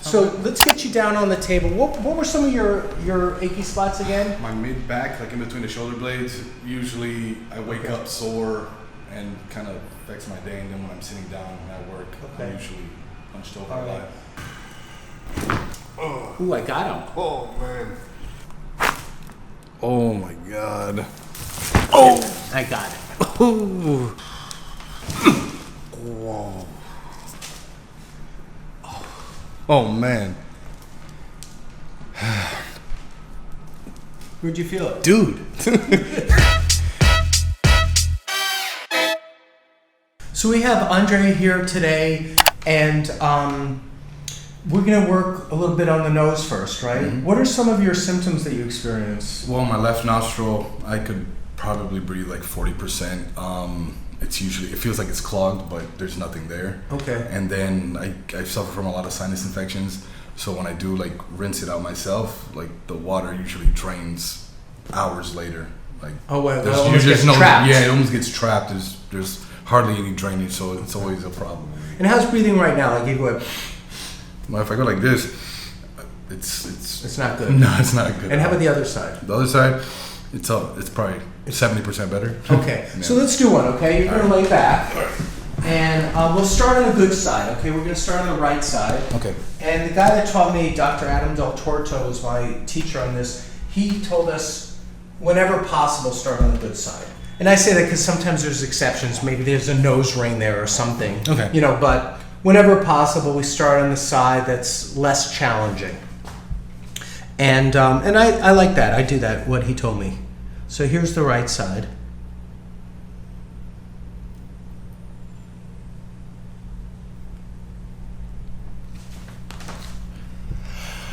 So let's get you down on the table. What were some of your achy spots again? My mid back, like in between the shoulder blades. Usually I wake up sore and kind of affects my day. And then when I'm sitting down at work, I'm usually hunched over a lot. Oh. Ooh, I got him. Oh man. Oh my God. Oh, I got it. Oh. Whoa. Oh man. Where'd you feel it? Dude. So we have Andre here today, and we're going to work a little bit on the nose first, right? Mm-hmm. What are some of your symptoms that you experience? Well, my left nostril, I could probably breathe like 40%. It feels like it's clogged, but there's nothing there. Okay. And then I suffer from a lot of sinus infections. So when I do like rinse it out myself, like the water usually drains hours later. Like oh well, it almost gets trapped. Yeah, it almost gets trapped. There's hardly any drainage, so it's always a problem. And how's breathing right now? Like you go. Well, if I go like this, it's not good. No, it's not good. And how about the other side? The other side, it's probably 70% better. Okay, Yeah. So let's do one. Okay, you're gonna lay back, and we'll start on the good side. Okay, we're gonna start on the right side. Okay. And the guy that taught me, Dr. Adam Del Torto, was my teacher on this. He told us, whenever possible, start on the good side. And I say that because sometimes there's exceptions. Maybe there's a nose ring there or something. Okay. You know, but whenever possible, we start on the side that's less challenging. And I like that. I do that, what he told me. So here's the right side.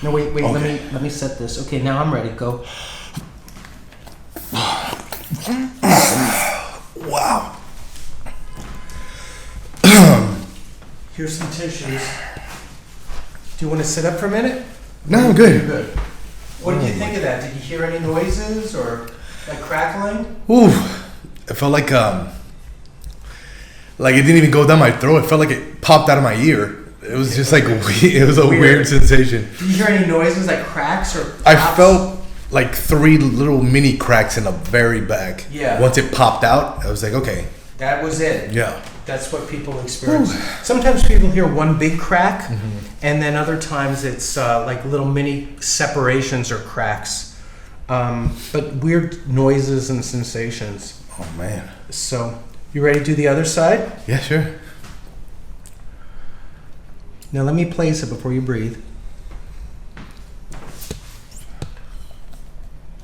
No, wait, okay. Let me set this. Okay, now I'm ready. Go. Wow. Here's some tissues. Do you want to sit up for a minute? No, I'm good. You're good. What did you think of that? Did you hear any noises or like crackling? Ooh, it felt like it didn't even go down my throat. It felt like it popped out of my ear. It was just like it was a weird sensation. Did you hear any noises like cracks or pops? I felt like 3 little mini cracks in the very back. Yeah. Once it popped out, I was like, okay. That was it. Yeah. That's what people experience. Sometimes people hear one big crack, and then other times it's like little mini separations or cracks. But weird noises and sensations. Oh, man. So, you ready to do the other side? Yeah, sure. Now let me place it before you breathe.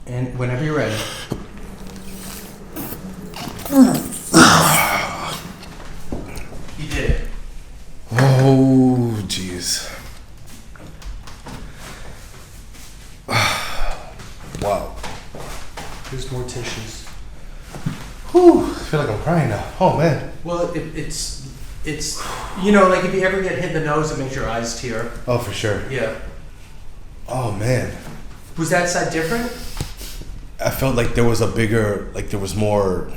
And whenever you're ready. You did it. Oh, jeez. Wow. Here's more tissues. Whew. I feel like I'm crying now. Oh, man. Well, it's you know, like if you ever get hit in the nose, it makes your eyes tear. Oh, for sure. Yeah. Oh, man. Was that side different? I felt like there was more,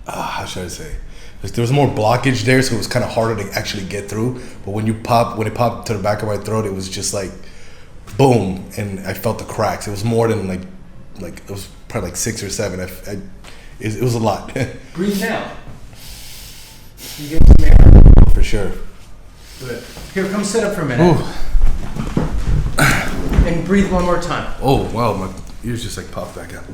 how should I say? Like there was more blockage there, so it was kind of harder to actually get through. But when it popped to the back of my throat, it was just like, boom, and I felt the cracks. It was more than like it was probably like 6 or 7. It was a lot. Breathe now. You get some air. For sure. Good. Here, come sit up for a minute. Ooh. And breathe one more time. Oh, wow, my ears just like popped back out.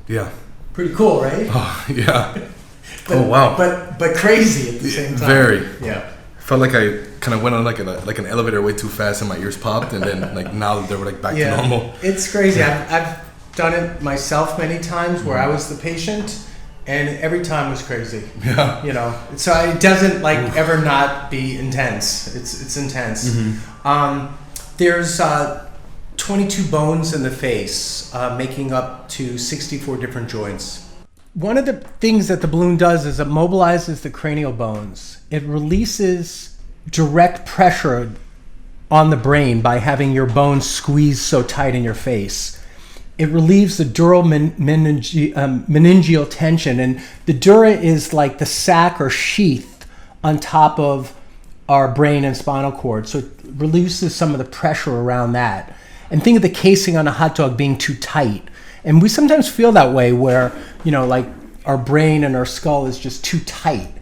Yeah. Pretty cool, right? Oh, yeah. But, oh, wow. But crazy at the same time. Very. Yeah. Felt like I kind of went on like an elevator way too fast and my ears popped, and then like now they were like back to normal. It's crazy. I've done it myself many times where I was the patient, and every time was crazy. Yeah. You know, so it doesn't like ever not be intense. It's intense. Mm-hmm. There's 22 bones in the face, making up to 64 different joints. One of the things that the balloon does is it mobilizes the cranial bones. It releases direct pressure on the brain by having your bones squeezed so tight in your face. it relieves the dural meningeal tension. And the dura is like the sac or sheath on top of our brain and spinal cord. So it releases some of the pressure around that. And think of the casing on a hot dog being too tight. And we sometimes feel that way where, like our brain and our skull is just too tight.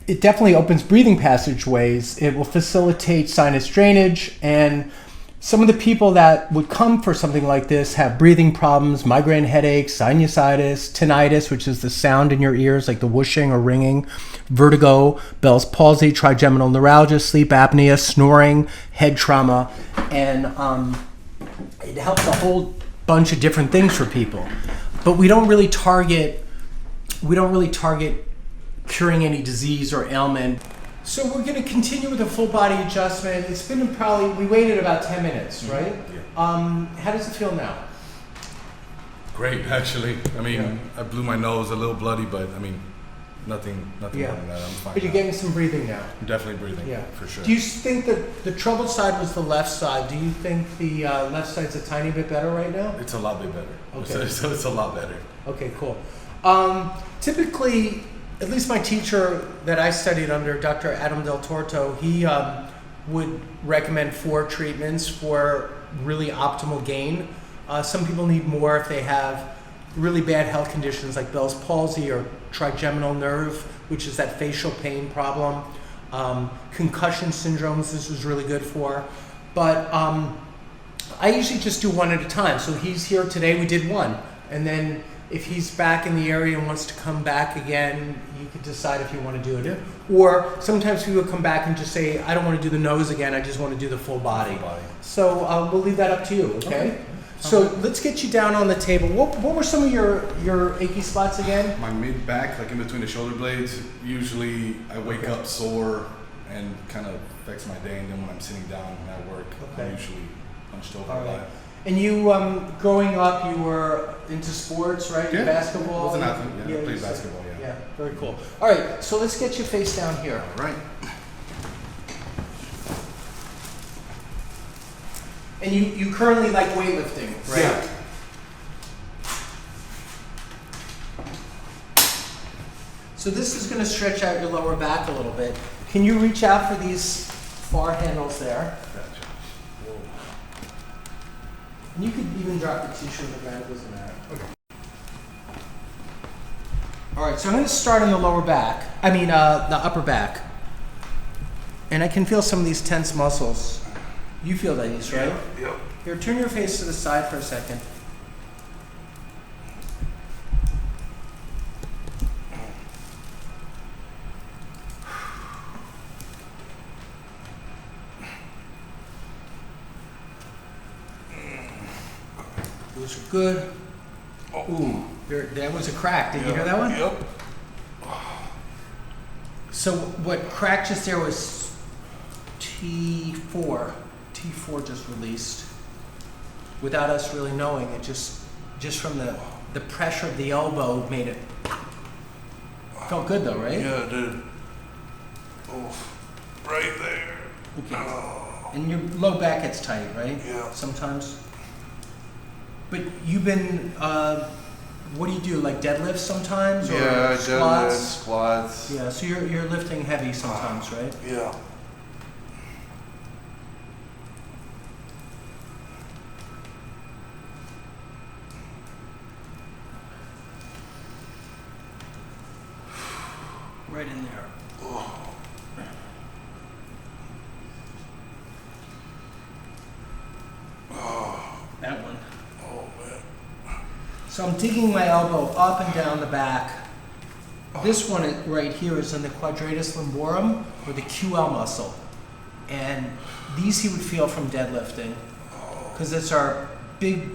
It definitely opens breathing passageways. It will facilitate sinus drainage, and some of the people that would come for something like this have breathing problems, migraine headaches, sinusitis, tinnitus, which is the sound in your ears, like the whooshing or ringing, vertigo, Bell's palsy, trigeminal neuralgia, sleep apnea, snoring, head trauma, and it helps a whole bunch of different things for people. But we don't really target curing any disease or ailment. So we're going to continue with a full body adjustment. It's been we waited about 10 minutes, right? Yeah. How does it feel now? Great, actually. I mean, I blew my nose, a little bloody, but I mean, nothing more than that. I'm fine. But you're getting some breathing now. I'm definitely breathing, for sure. Do you think that the troubled side was the left side? Do you think the left side's a tiny bit better right now? It's a lot bit better. Okay. It's a lot better. Okay, cool. Typically, at least my teacher that I studied under, Dr. Adam Del Torto, he would recommend 4 treatments for really optimal gain. Some people need more if they have really bad health conditions like Bell's palsy or trigeminal nerve, which is that facial pain problem. Concussion syndromes, this is really good for. But I usually just do one at a time. So he's here today, we did one. And then if he's back in the area and wants to come back again, you could decide if you want to do it. Or sometimes people come back and just say, I don't want to do the nose again, I just want to do the full body. So we'll leave that up to you, okay? So let's get you down on the table. What were some of your achy spots again? My mid back, like in between the shoulder blades, usually I wake up sore and kind of affects my day. And then when I'm sitting down at work, I'm usually hunched over a lot. And you, growing up, you were into sports, right? Yeah. Basketball? I was an athlete, I played basketball, Yeah, very cool. All right, so let's get you face down here. All right. And you currently like weightlifting, right? Yeah. So this is going to stretch out your lower back a little bit. Can you reach out for these bar handles there? Gotcha. Whoa. And you could even drop the tissue on the ground, it doesn't matter. Okay. All right, so I'm going to start on the lower back. The upper back. And I can feel some of these tense muscles. You feel these, right? Yep. Here, turn your face to the side for a second. Those are good. Ooh, that was a crack. Did you hear that one? Yep. So what cracked just there was T4. T4 just released without us really knowing it. Just from the pressure of the elbow made it. Felt good though, right? Yeah, dude. Oh, right there. Okay. Oh. And your low back gets tight, right? Yeah. Sometimes. But you've been, what do you do? Like deadlifts sometimes, or squats? Deadlifts, squats. Yeah. So you're lifting heavy sometimes, right? Yeah. Right in there. Oh. That one. Oh man. So I'm digging my elbow up and down the back. This one right here is in the quadratus lumborum, or the QL muscle. And these he would feel from deadlifting, because it's our big,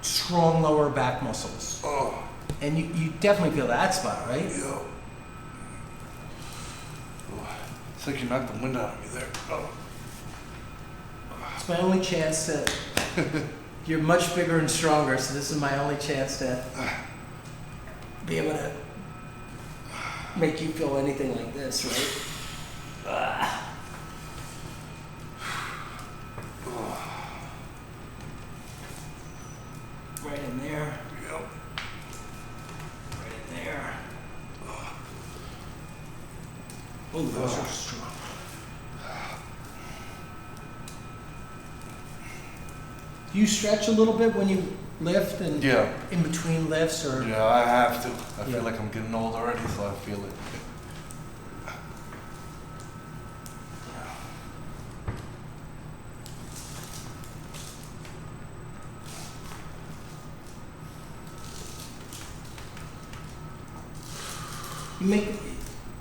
strong lower back muscles. Oh. And you definitely feel that spot, right? Yeah. It's like you knocked the wind out of me there. Oh. It's my only chance to... You're much bigger and stronger, so this is my only chance to be able to make you feel anything like this, right? Oh, those are strong. Do you stretch a little bit when you lift and in between lifts, or? Yeah, I have to. I feel like I'm getting old already, so I feel it.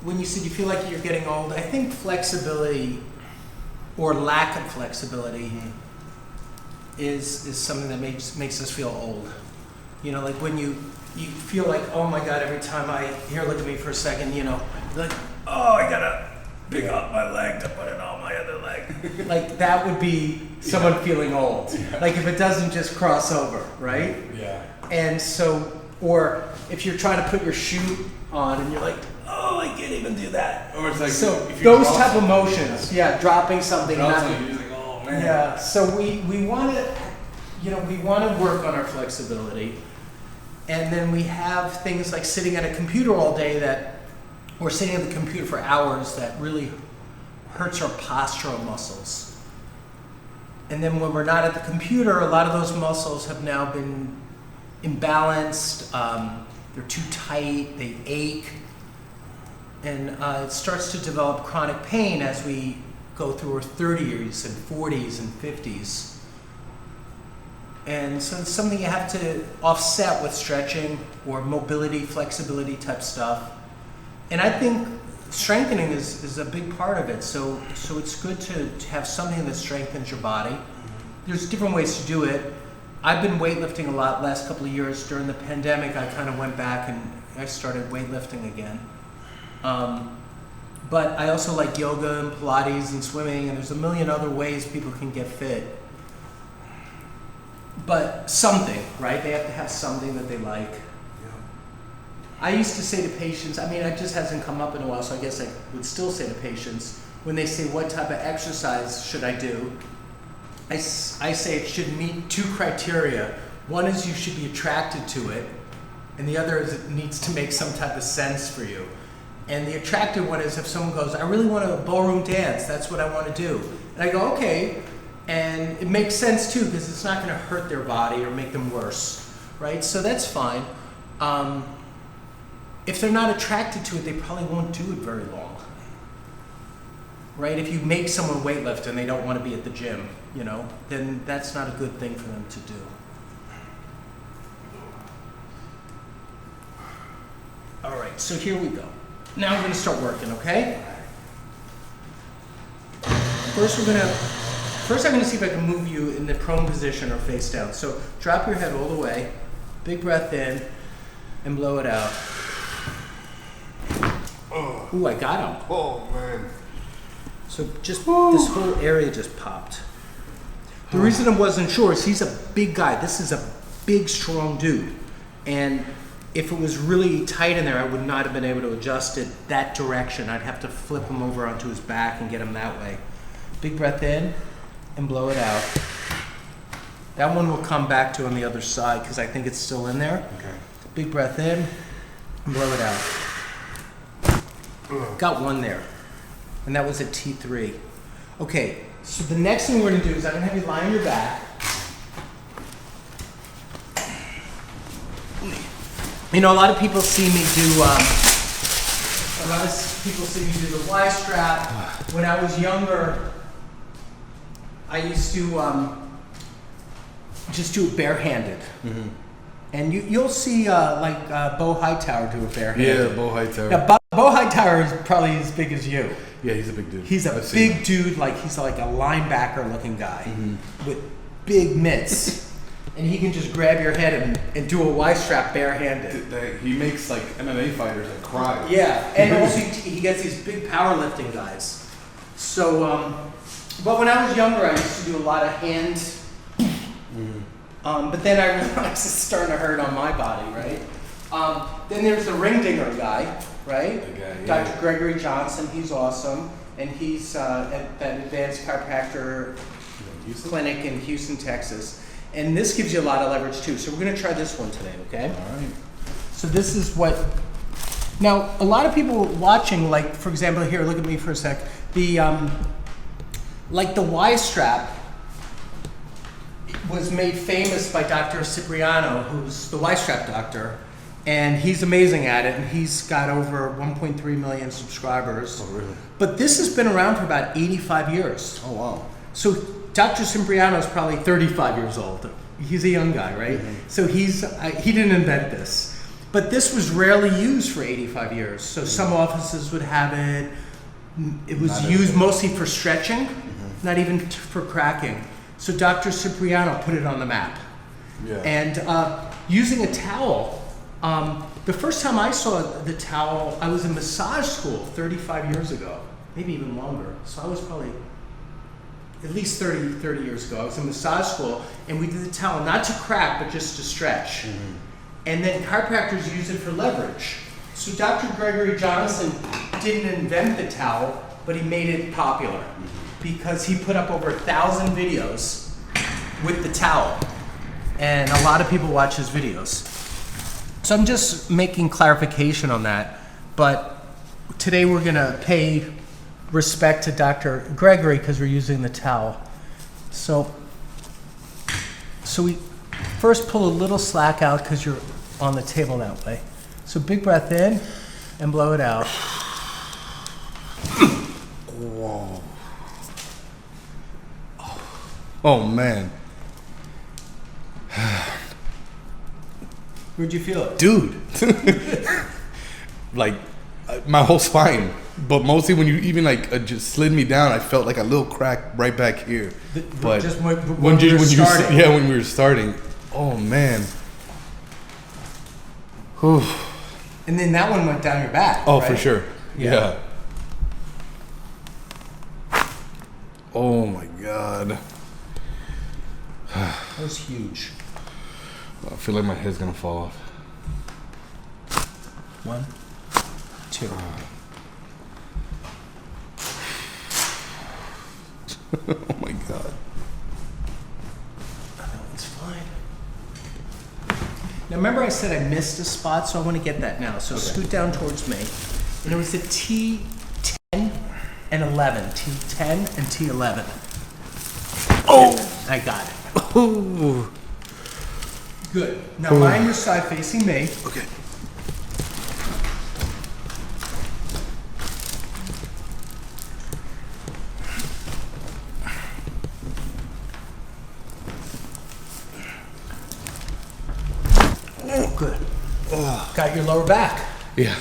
When you said you feel like you're getting old, I think flexibility or lack of flexibility is something that makes us feel old. You know, like when you feel like, oh my God, every time here, look at me for a second, you know, like, oh, I gotta pick up my leg to put it on my other leg. Like that would be someone feeling old. Yeah. Like if it doesn't just cross over, right? Yeah. And so, or if you're trying to put your shoe on and you're like, oh, I can't even do that. Or it's like, so those type of motions, dropping something. Oh man. Yeah. So we want to, we want to work on our flexibility, and then we have things like sitting at a computer all day or sitting at the computer for hours that really hurts our postural muscles. And then when we're not at the computer, a lot of those muscles have now been imbalanced. They're too tight. They ache. And it starts to develop chronic pain as we go through our 30s and 40s and 50s. And so it's something you have to offset with stretching or mobility, flexibility type stuff. And I think strengthening is a big part of it. So it's good to have something that strengthens your body. There's different ways to do it. I've been weightlifting a lot last couple of years. During the pandemic, I kind of went back and I started weightlifting again. But I also like yoga and Pilates and swimming, and there's a million other ways people can get fit. But something, right? They have to have something that they like. Yeah. I used to say to patients, it just hasn't come up in a while, so I guess I would still say to patients, when they say, what type of exercise should I do? I say it should meet two criteria. One is you should be attracted to it, and the other is it needs to make some type of sense for you. And the attractive one is if someone goes, I really want a ballroom dance, that's what I want to do. And I go, okay. And it makes sense too, because it's not going to hurt their body or make them worse, right? So that's fine. If they're not attracted to it, they probably won't do it very long, right? If you make someone weightlift and they don't want to be at the gym, then that's not a good thing for them to do. All right, so here we go. Now we're going to start working, okay? First I'm going to see if I can move you in the prone position or face down. So drop your head all the way, big breath in, and blow it out. Ooh, I got him. Oh, man. So just this whole area just popped. The reason I wasn't sure is he's a big guy. This is a big, strong dude. And if it was really tight in there, I would not have been able to adjust it that direction. I'd have to flip him over onto his back and get him that way. Big breath in and blow it out. That one will come back to on the other side because I think it's still in there. Okay. Big breath in and blow it out. Got one there. And that was at T3. Okay, so the next thing we're going to do is I'm going to have you lie on your back. A lot of people see me do the Y strap. When I was younger, I used to just do it barehanded. Mm-hmm. And you'll see Bo Hightower do it barehanded. Yeah, Bo Hightower. Now, Bo Hightower is probably as big as you. Yeah, he's a big dude. He's a big dude, he's like a linebacker looking guy with big mitts. And he can just grab your head and do a Y-strap barehanded. He makes MMA fighters cry. Yeah, and also he gets these big powerlifting guys. So, but when I was younger, I used to do a lot of hand. But then I realized it's starting to hurt on my body, right? Then there's the ring dinger guy, right? The guy, Dr. yeah. Gregory Johnson, he's awesome. And he's at that advanced chiropractor clinic in Houston, Texas. And this gives you a lot of leverage too. So we're going to try this one today, okay? All right. So this is what Now, a lot of people watching, like for example, here, look at me for a sec. The like the Y strap was made famous by Dr. Cipriano, who's the Y strap doctor, and he's amazing at it. And he's got over 1.3 million subscribers. Oh, really? But this has been around for about 85 years. Oh, wow. So Dr. Cipriano is probably 35 years old. He's a young guy, right? Mm-hmm. So he didn't invent this. But this was rarely used for 85 years. So some offices would have it. It was used mostly for stretching, not even for cracking. So Dr. Cipriano put it on the map. Yeah. And using a towel, the first time I saw the towel, I was in massage school 35 years ago, maybe even longer. So I was probably at least 30 years ago. I was in massage school, and we did the towel not to crack, but just to stretch. Mm-hmm. And then chiropractors use it for leverage. So Dr. Gregory Johnson didn't invent the towel, but he made it popular because he put up over 1,000 videos with the towel. And a lot of people watch his videos. So I'm just making clarification on that. But today we're gonna pay respect to Dr. Gregory because we're using the towel. So we first pull a little slack out because you're on the table that way. So big breath in and blow it out. Whoa. Oh man. Where'd you feel it? Dude. Like my whole spine. But mostly when you even like just slid me down, I felt like a little crack right back here. But just when we were starting. When we were starting. Oh man. Whew. And then that one went down your back. Oh, right? for sure. Yeah. Oh my God. That was huge. I feel like my head's gonna fall off. 1, 2. Oh my God. It's fine. Now remember I said I missed a spot, so I want to get that now. So scoot down towards me. And it was the T10 and 11. T10 and T11. Oh! I got it. Oh. Good. Now lie on your side facing me. Okay. Good. Got your lower back. Yeah.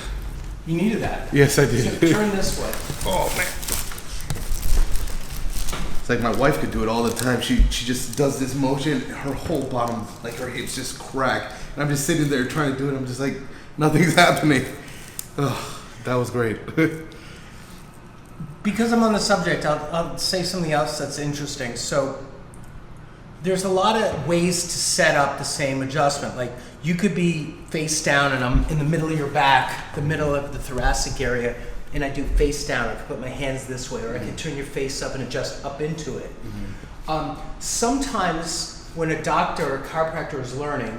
You needed that. Yes, I did. So turn this way. Oh man. It's like my wife could do it all the time. She just does this motion, her whole bottom, like her hips just crack. And I'm just sitting there trying to do it. I'm just like, nothing's happening. Oh, that was great. Because I'm on the subject, I'll say something else that's interesting. So there's a lot of ways to set up the same adjustment. Like you could be face down and I'm in the middle of your back, the middle of the thoracic area, and I do face down. I can put my hands this way, or I can turn your face up and adjust up into it. Mm-hmm. Sometimes when a doctor or a chiropractor is learning,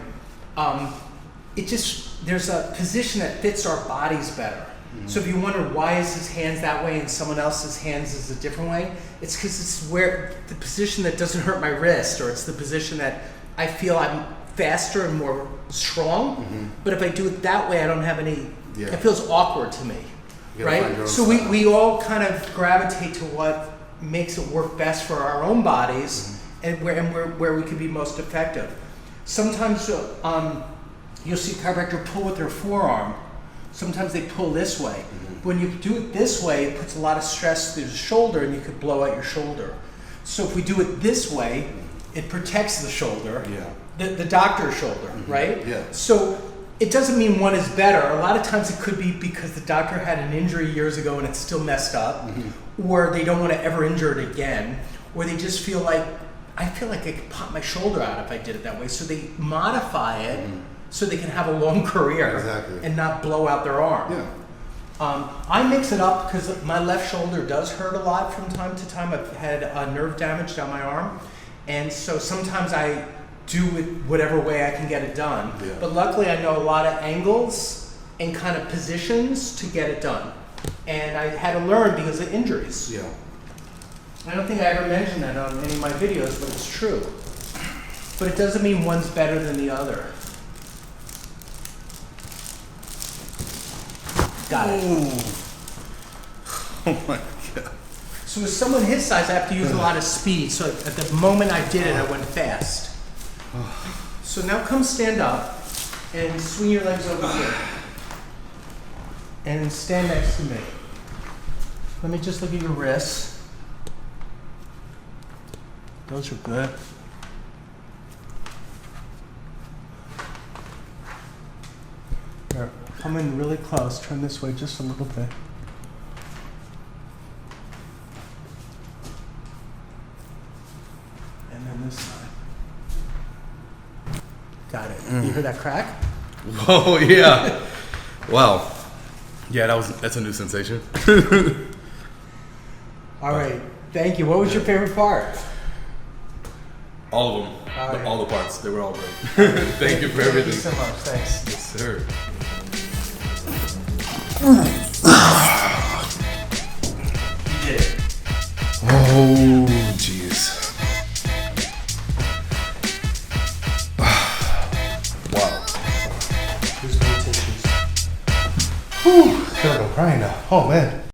there's a position that fits our bodies better. Mm-hmm. So if you wonder why is his hands that way and someone else's hands is a different way, it's because it's where the position that doesn't hurt my wrist, or it's the position that I feel I'm faster and more strong. Mm-hmm. But if I do it that way, I don't have any. Yeah. It feels awkward to me, right? So we all kind of gravitate to what makes it work best for our own bodies, mm-hmm. and where we can be most effective. Sometimes you'll see a chiropractor pull with their forearm. Sometimes they pull this way. Mm-hmm. When you do it this way, it puts a lot of stress through the shoulder and you could blow out your shoulder. So if we do it this way, it protects the shoulder, the doctor's shoulder, mm-hmm. right? Yeah. So it doesn't mean one is better. A lot of times it could be because the doctor had an injury years ago and it's still messed up, mm-hmm. or they don't want to ever injure it again, or they just feel like, I feel like I could pop my shoulder out if I did it that way. So they modify it, mm-hmm. so they can have a long career, exactly. and not blow out their arm. Yeah. I mix it up because my left shoulder does hurt a lot from time to time. I've had nerve damage down my arm, and so sometimes I do it whatever way I can get it done. Yeah. But luckily I know a lot of angles and kind of positions to get it done. And I had to learn because of injuries. Yeah. I don't think I ever mentioned that on any of my videos, but it's true. But it doesn't mean one's better than the other. Got it. Ooh. Oh my God. So with someone his size, I have to use a lot of speed. So at the moment I did it, I went fast. So now come stand up and swing your legs over here. And stand next to me. Let me just look at your wrists. Those are good. Here, come in really close. Turn this way just a little bit. And then this side. Got it. You hear that crack? Oh yeah. Wow. Yeah, that's a new sensation. All right. Thank you. What was your favorite part? All of them. All right. All the parts. They were all great. Thank you for everything. Thank you so much. Thanks. Yes, sir. You did it. Oh, jeez. Wow. Here's more tissues. Whew. I feel like I'm crying now. Oh man.